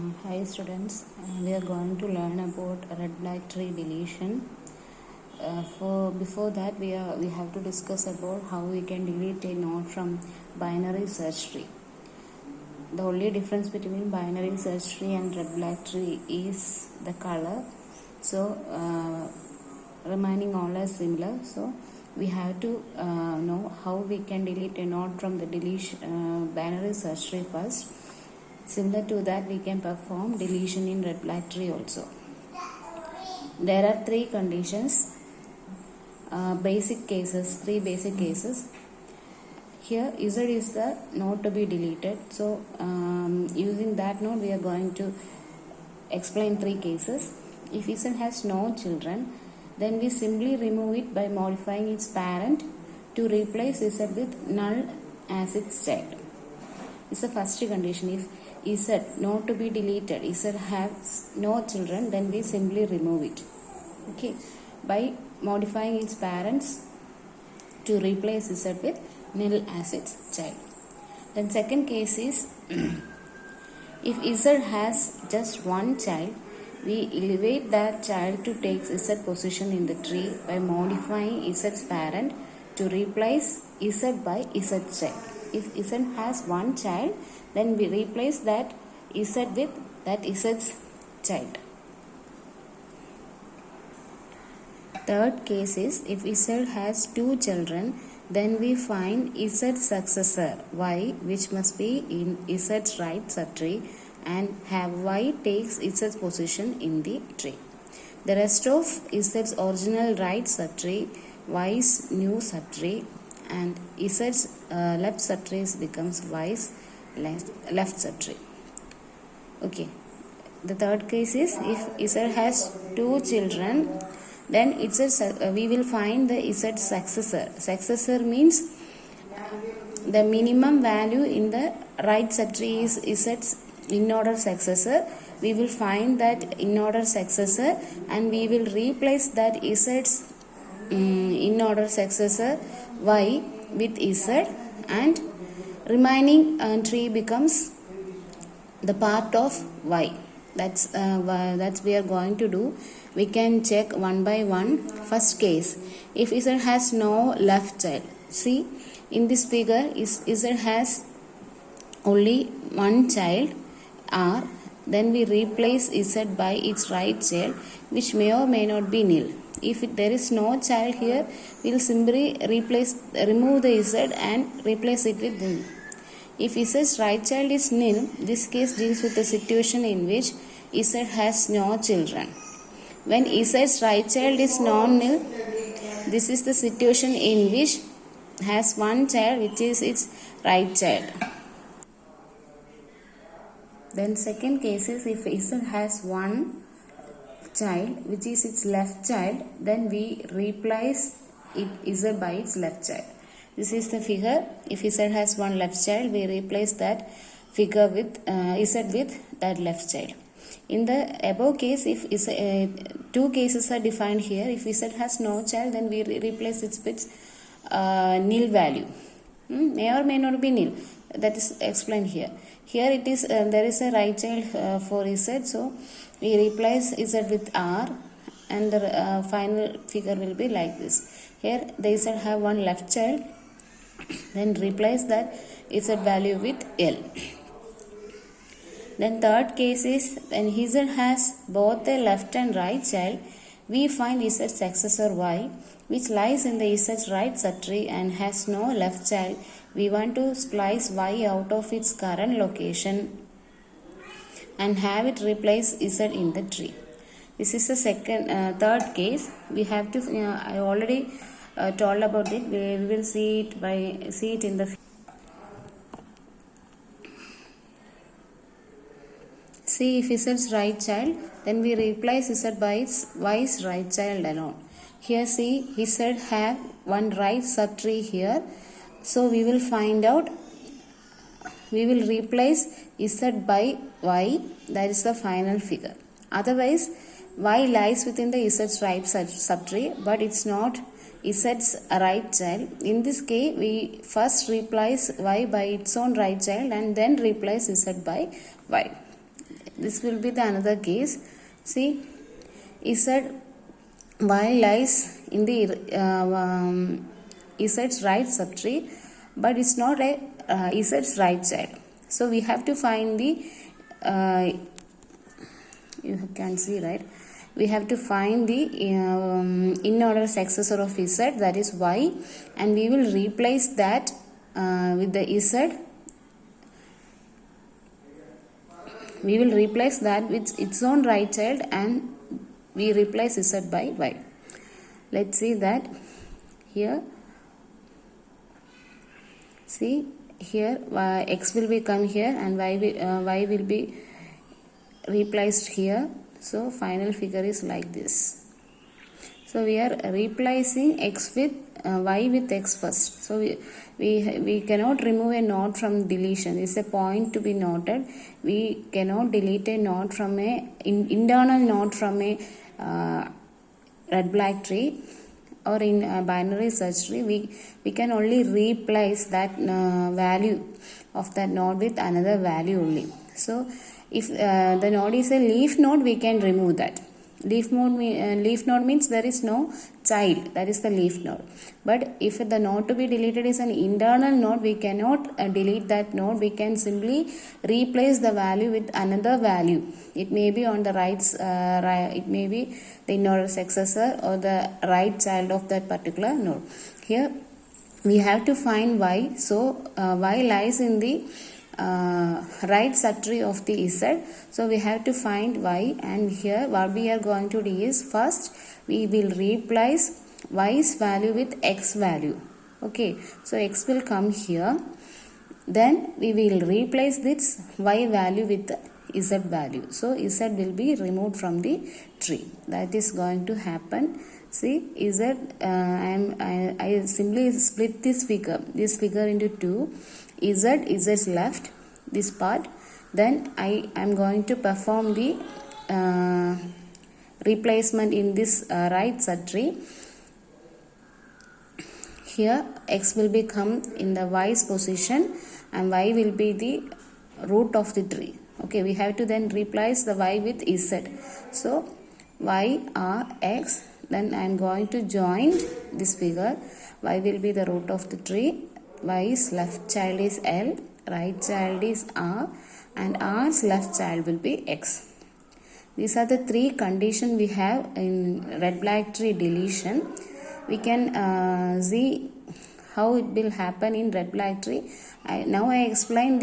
Hi students, we are going to learn about red black tree deletion. For before that we have to discuss about how we can delete a node from binary search tree. The only difference between binary search tree and red black tree is the color. So remaining all are similar. So we have to know how we can delete a node from the binary search tree first. Similar to that, we can perform deletion in red black tree also. There are three conditions, three basic cases. Here Z is the node to be deleted. So using that node we are going to explain three cases. If Z has no children, then we simply remove it by modifying its parent to replace Z with null as its child. It's the first condition. If Z not to be deleted, Z has no children, then we simply remove it. Okay, by modifying its parents to replace Z with nil as its child. Then second case is if Z has just one child, we elevate that child to take Z position in the tree by modifying Z's parent to replace Z by Z child. If Z has one child, then we replace that Z with that Z's child. Third case is if Z has two children, then we find Z's successor Y, which must be in Z's right subtree, and have Y takes Z's position in the tree. The rest of Z's original right subtree, Y's new subtree, and Z's left subtree becomes Y's left subtree. Okay. The third case is if Z has two children, then we will find the Z successor. Successor means the minimum value in the right subtree is Z's in-order successor. We will find that in-order successor and we will replace that Z's in-order successor Y with Z, and remaining tree becomes the part of Y. That's we are going to do. We can check one by one. First case, if Z has no left child. See, in this figure, Z has only one child R. Then we replace Z by its right child, which may or may not be nil. If there is no child here, we will simply remove the Z and replace it with nil. If Z's right child is nil, this case deals with the situation in which Z has no children. When Z's right child is non-nil, this is the situation in which has one child, which is its right child. Then second case is if Z has one child, which is its left child, then we replace Z by its left child. This is the figure. If Z has one left child, we replace that figure with Z with that left child. In the above case, if two cases are defined here, if Z has no child, then we replace it with nil value. May or may not be nil. That is explained here. Here it is there is a right child for Z, so we replace Z with R, and the final figure will be like this. Here the Z have one left child, then replace that Z value with L. Then third case is when Z has both a left and right child, we find Z successor Y, which lies in the Z right subtree and has no left child. We want to splice Y out of its current location and have it replace Z in the tree. This is the third case. We have to. I already told about it. We will see it in the. See, if Z's right child, then we replace Z by its Y's right child alone. Here see, Z have one right subtree here. So we will find out, we will replace Z by Y. That is the final figure. Otherwise, Y lies within the Z's right subtree, but it's not Z's right child. In this case, we first replace Y by its own right child and then replace Z by Y. This will be the another case. See, z y lies in the z's right subtree, but it's not a z's right child. So we have to find the you can see, right? We have to find the in-order successor of z, that is y, and we will replace that with the z. We will replace that with its own right child, and we replace z by y. Let's see that here. See here, x will be come here, and y will be replaced here. So final figure is like this. So we are replacing x with y with x first. So we cannot remove a node from deletion. It's a point to be noted. We cannot delete a node from a internal node from a red black tree or in a binary search tree. We can only replace that value of that node with another value only. So if the node is a leaf node, we can remove that. Leaf node means there is no child, that is the leaf node. But if the node to be deleted is an internal node, we cannot delete that node. We can simply replace the value with another value. It may be on the it may be the in-order successor or the right child of that particular node. Here we have to find y. So y lies in the right subtree of the z. So we have to find y, and here what we are going to do is, first we will replace y's value with x value. Okay, so x will come here, then we will replace this y value with z value. So z will be removed from the tree. That is going to happen. See, z I simply split this figure into two. Z's left, this part. Then I am going to perform the replacement in this right subtree. Here x will become in the y's position, and y will be the root of the tree. Okay, we have to then replace the y with z. So y are x. Then I am going to join this figure. Y will be the root of the tree. Y's left child is L, right child is R, and R's left child will be X. These are the three conditions we have in red black tree deletion. We can see how it will happen in red black tree. Now I explaining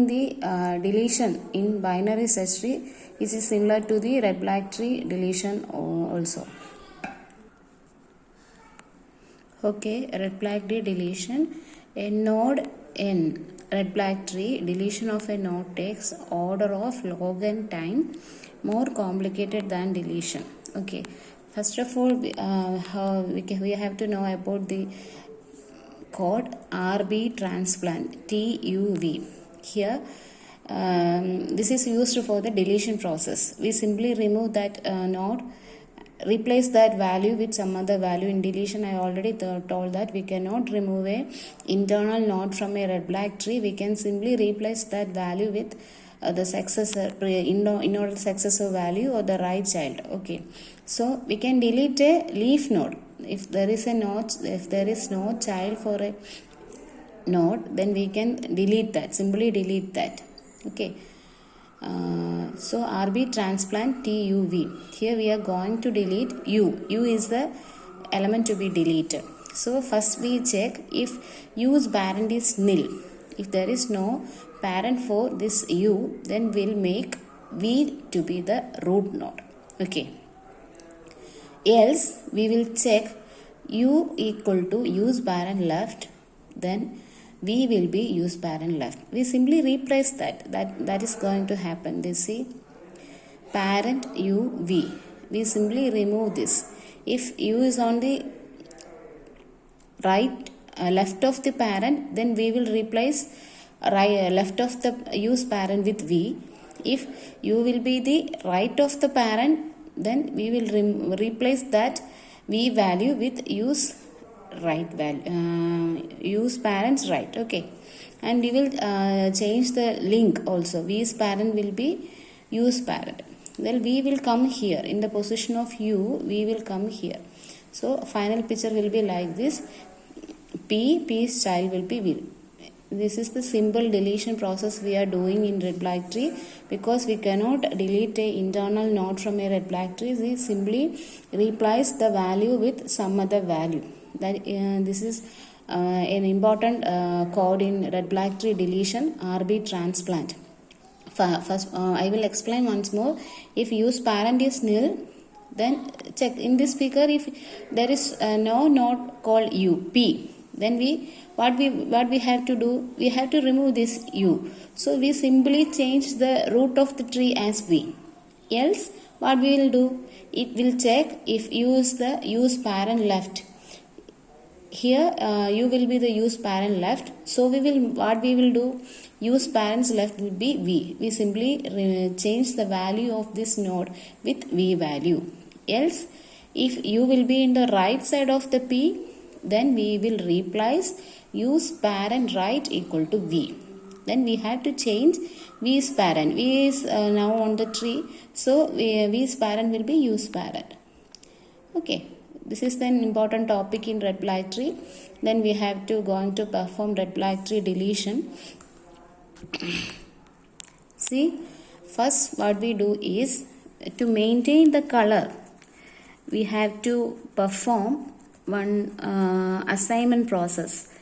the deletion in binary search tree, which is similar to the red black tree deletion also. Okay, red black tree deletion. A node in red black tree, deletion of a node takes order of log n time, more complicated than deletion. Okay, first of all, we have to know about the code RB transplant, TUV. Here this is used for the deletion process. We simply remove that node, replace that value with some other value. In deletion I already told that we cannot remove a internal node from a red black tree. We can simply replace that value with the successor in-order successor value or the right child. Okay, so we can delete a leaf node. If there is no child for a node, then we can delete that, simply delete that. Okay, so RB transplant TUV. Here we are going to delete U. U is the element to be deleted. So first we check if U's parent is nil. If there is no parent for this U, then we'll make V to be the root node. Okay. Else we will check U equal to U's parent left, then V will be U's parent left. We simply replace that is going to happen. This see, parent U V. We simply remove this. If U is on the left of the parent, then we will replace left of the U's parent with V. If U will be the right of the parent, then we will replace that V value with U's right value, use parents right. Okay, and we will change the link also. V's parent will be use parent. Then we will come here in the position of u. We will come here. So final picture will be like this. P's child will be will. This is the simple deletion process we are doing in red black tree, because we cannot delete a internal node from a red black tree. We simply replace the value with some other value. That this is an important code in red black tree deletion, RB transplant. First, I will explain once more. If use parent is nil, then check in this figure if there is no node called u, p. Then what we have to do, we have to remove this u. So we simply change the root of the tree as v. Else what we will do, it will check if u is the use parent left. Here u will be the use parent left. So what we will do, use parents left will be v. We simply change the value of this node with v value. Else if u will be in the right side of the p, then we will replace use parent right equal to v. Then we have to change v's parent. V is now on the tree, so v's parent will be use parent. Okay, this is an important topic in red black tree. Then we have to going to perform red black tree deletion. See, first what we do is to maintain the color, we have to perform one assignment process.